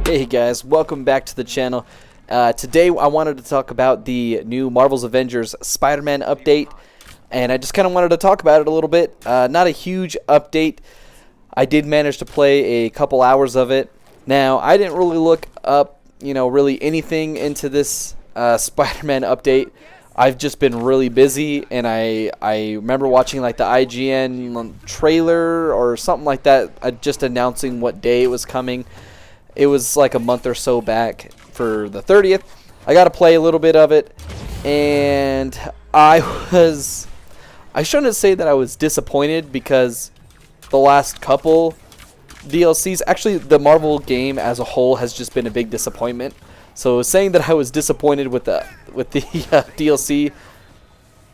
Hey guys, welcome back to the channel. Today I wanted to talk about the new Marvel's Avengers Spider-Man update, and I just kind of wanted to talk about it a little bit. Not a huge update. I did manage to play a couple hours of it. Now, I didn't really look up, really anything into this Spider-Man update. I've just been really busy, and I remember watching like the IGN trailer or something like that, just announcing what day it was coming. It was like a month or so back for the 30th. I got to play a little bit of it, and I shouldn't say that I was disappointed, because the last couple DLCs, actually the Marvel game as a whole has just been a big disappointment. So saying that I was disappointed with the DLC,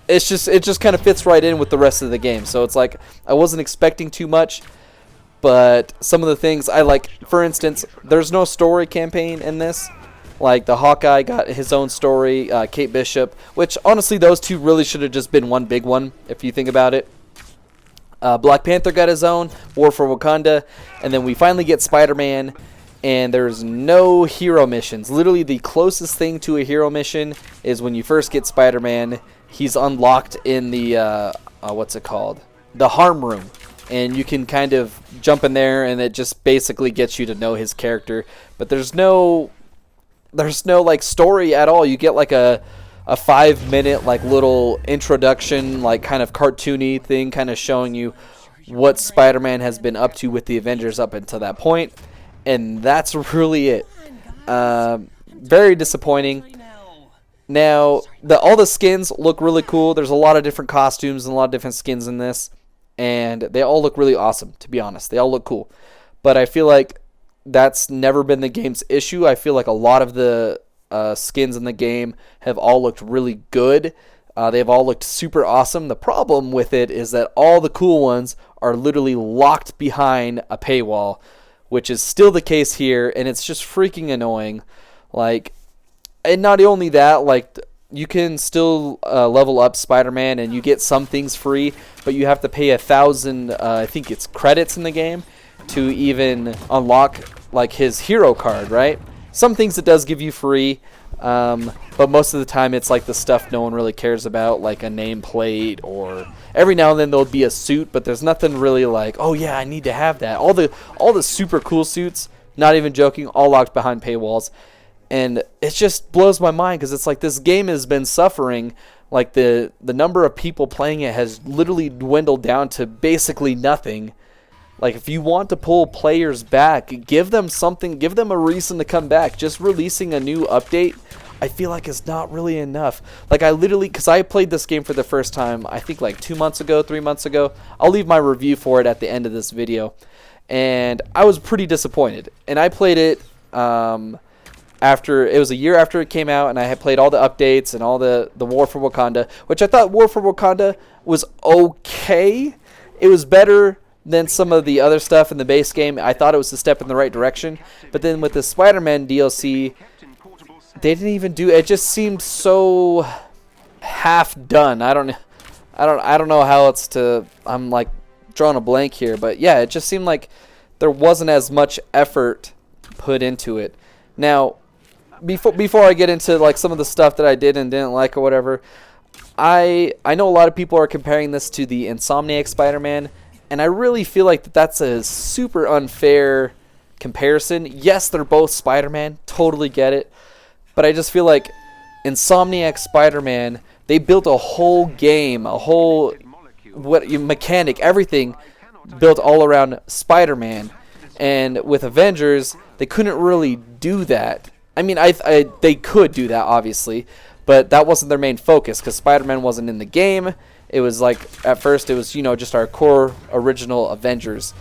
it just kind of fits right in with the rest of the game. So it's like I wasn't expecting too much, but some of the things I like, for instance, there's no story campaign in this. Like the Hawkeye got his own story, Kate Bishop, which honestly those two really should have just been one big one if you think about it. Black Panther got his own, War for Wakanda, and then we finally get Spider-Man. And there's no hero missions. Literally the closest thing to a hero mission is when you first get Spider-Man. He's unlocked in the, what's it called? The harm room. And you can kind of jump in there, and it just basically gets you to know his character. But there's no like story at all. You get like a 5-minute like little introduction, like kind of cartoony thing, kind of showing you what Spider-Man has been up to with the Avengers up until that point. And that's really it. Very disappointing. Now, all the skins look really cool. There's a lot of different costumes and a lot of different skins in this. And they all look really awesome, to be honest. They all look cool. But I feel like that's never been the game's issue. I feel like a lot of the skins in the game have all looked really good. They've all looked super awesome. The problem with it is that all the cool ones are literally locked behind a paywall, which is still the case here, and it's just freaking annoying. Like, and not only that, like, you can still level up Spider-Man, and you get some things free, but you have to pay 1,000, I think it's credits in the game, to even unlock, like, his hero card, right? Some things it does give you free, but most of the time it's like the stuff no one really cares about, like a nameplate, or every now and then there'll be a suit, but there's nothing really like, oh yeah, I need to have that. All the super cool suits, not even joking, all locked behind paywalls. And it just blows my mind, because it's like this game has been suffering. Like the number of people playing it has literally dwindled down to basically nothing. Like, if you want to pull players back, give them something, give them a reason to come back. Just releasing a new update, I feel like is not really enough. Like, I literally, because I played this game for the first time, I think like 2 months ago, 3 months ago. I'll leave my review for it at the end of this video. And I was pretty disappointed. And I played it it was a year after it came out, and I had played all the updates and all the War for Wakanda, which I thought War for Wakanda was okay. It was better than some of the other stuff in the base game. I thought it was a step in the right direction. But then with the Spider-Man DLC, they didn't even do it. It just seemed so half done. I don't know how else to, I'm like drawing a blank here, but yeah, it just seemed like there wasn't as much effort put into it. Now, before I get into like some of the stuff that I did and didn't like or whatever, I know a lot of people are comparing this to the Insomniac Spider-Man, and I really feel like that's a super unfair comparison. Yes, they're both Spider-Man, totally get it. But I just feel like Insomniac Spider-Man, they built a whole game, a whole mechanic, everything built all around Spider-Man. And with Avengers, they couldn't really do that. I mean, they could do that, obviously, but that wasn't their main focus, because Spider-Man wasn't in the game. It was like, at first, it was, just our core original Avengers.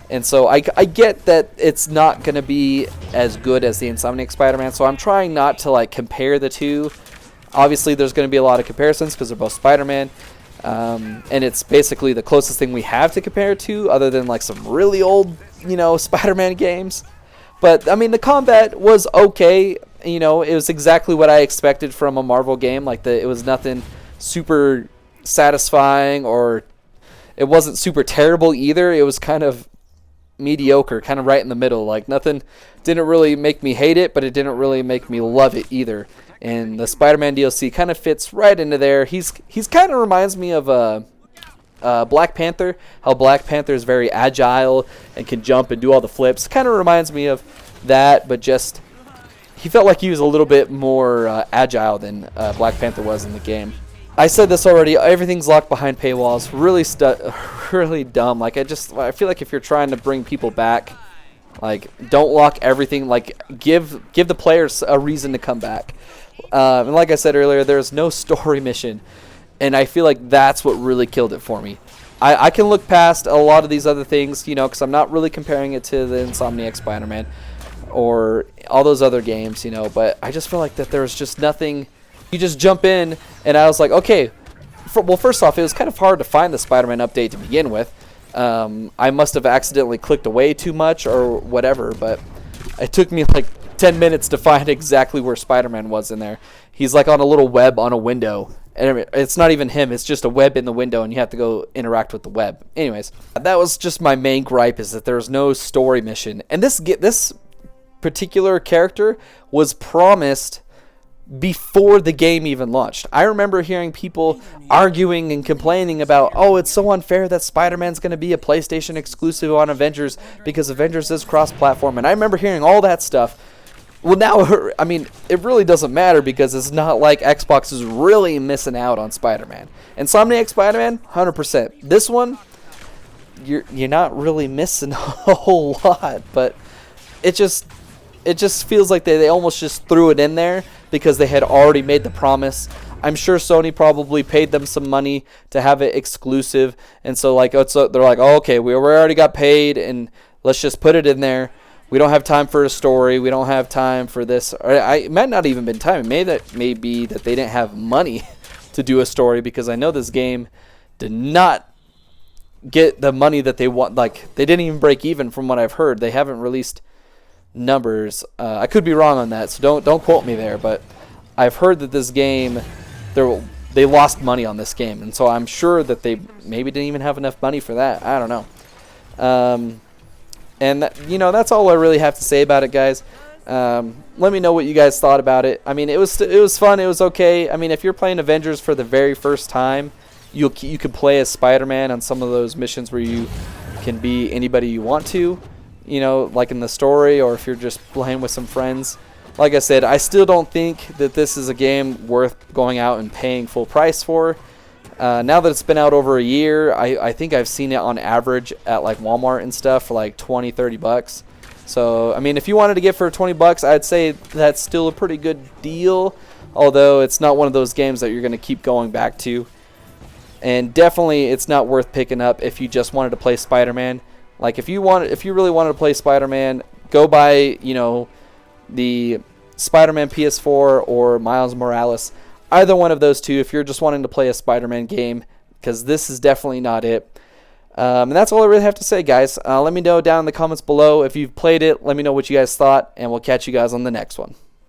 And so I get that it's not going to be as good as the Insomniac Spider-Man, so I'm trying not to, like, compare the two. Obviously, there's going to be a lot of comparisons, because they're both Spider-Man. And it's basically the closest thing we have to compare it to, other than, like, some really old, Spider-Man games. But, I mean, the combat was okay. It was exactly what I expected from a Marvel game. Like, it was nothing super satisfying, or it wasn't super terrible either. It was kind of mediocre, kind of right in the middle. Like, nothing didn't really make me hate it, but it didn't really make me love it either. And the Spider-Man DLC kind of fits right into there. He's kind of reminds me of Black Panther. How Black Panther is very agile and can jump and do all the flips. Kind of reminds me of that, but just he felt like he was a little bit more agile than Black Panther was in the game. I said this already. Everything's locked behind paywalls. Really dumb. Like, I feel like if you're trying to bring people back, like, don't lock everything. Like, give the players a reason to come back. And like I said earlier, there's no story mission, and I feel like that's what really killed it for me. I can look past a lot of these other things, you know, because I'm not really comparing it to the Insomniac Spider-Man or all those other games, you know. But I just feel like that there was just nothing. You just jump in, and I was like, okay. Well, first off, it was kind of hard to find the Spider-Man update to begin with. I must have accidentally clicked away too much or whatever, but it took me like 10 minutes to find exactly where Spider-Man was in there. He's like on a little web on a window, and it's not even him. It's just a web in the window, and you have to go interact with the web. Anyways, that was just my main gripe, is that there's no story mission. And this particular character was promised before the game even launched. I remember hearing people arguing and complaining about, oh, it's so unfair that Spider-Man's going to be a PlayStation exclusive on Avengers because Avengers is cross-platform. And I remember hearing all that stuff. Well, now, I mean, it really doesn't matter because it's not like Xbox is really missing out on Spider-Man. Insomniac Spider-Man, 100%. This one, you're not really missing a whole lot, but it just feels like they almost just threw it in there because they had already made the promise. I'm sure Sony probably paid them some money to have it exclusive, and so like they're like, oh, okay, we already got paid, and let's just put it in there. We don't have time for a story. We don't have time for this. Or it might not even been time. It may be that they didn't have money to do a story, because I know this game did not get the money that they want. Like, they didn't even break even from what I've heard. They haven't released numbers. I could be wrong on that, so don't quote me there, but I've heard that this game, they lost money on this game, and so I'm sure that they maybe didn't even have enough money for that. I don't know. And you know, that's all I really have to say about it, guys. Let me know what you guys thought about it. I mean, it was fun. It was okay. I mean, if you're playing Avengers for the very first time, you could play as Spider-Man on some of those missions where you can be anybody you want to, you know, like in the story, or if you're just playing with some friends. Like I said, I still don't think that this is a game worth going out and paying full price for. Now that it's been out over a year, I think I've seen it on average at like Walmart and stuff for like 20, 30 bucks. So, I mean, if you wanted to get for 20 bucks, I'd say that's still a pretty good deal, although it's not one of those games that you're going to keep going back to. And definitely it's not worth picking up if you just wanted to play Spider-Man. Like, if you really wanted to play Spider-Man, go buy, you know, the Spider-Man PS4 or Miles Morales. Either one of those two if you're just wanting to play a Spider-Man game, because this is definitely not it. And that's all I really have to say, guys. Let me know down in the comments below if you've played it. Let me know what you guys thought, and we'll catch you guys on the next one.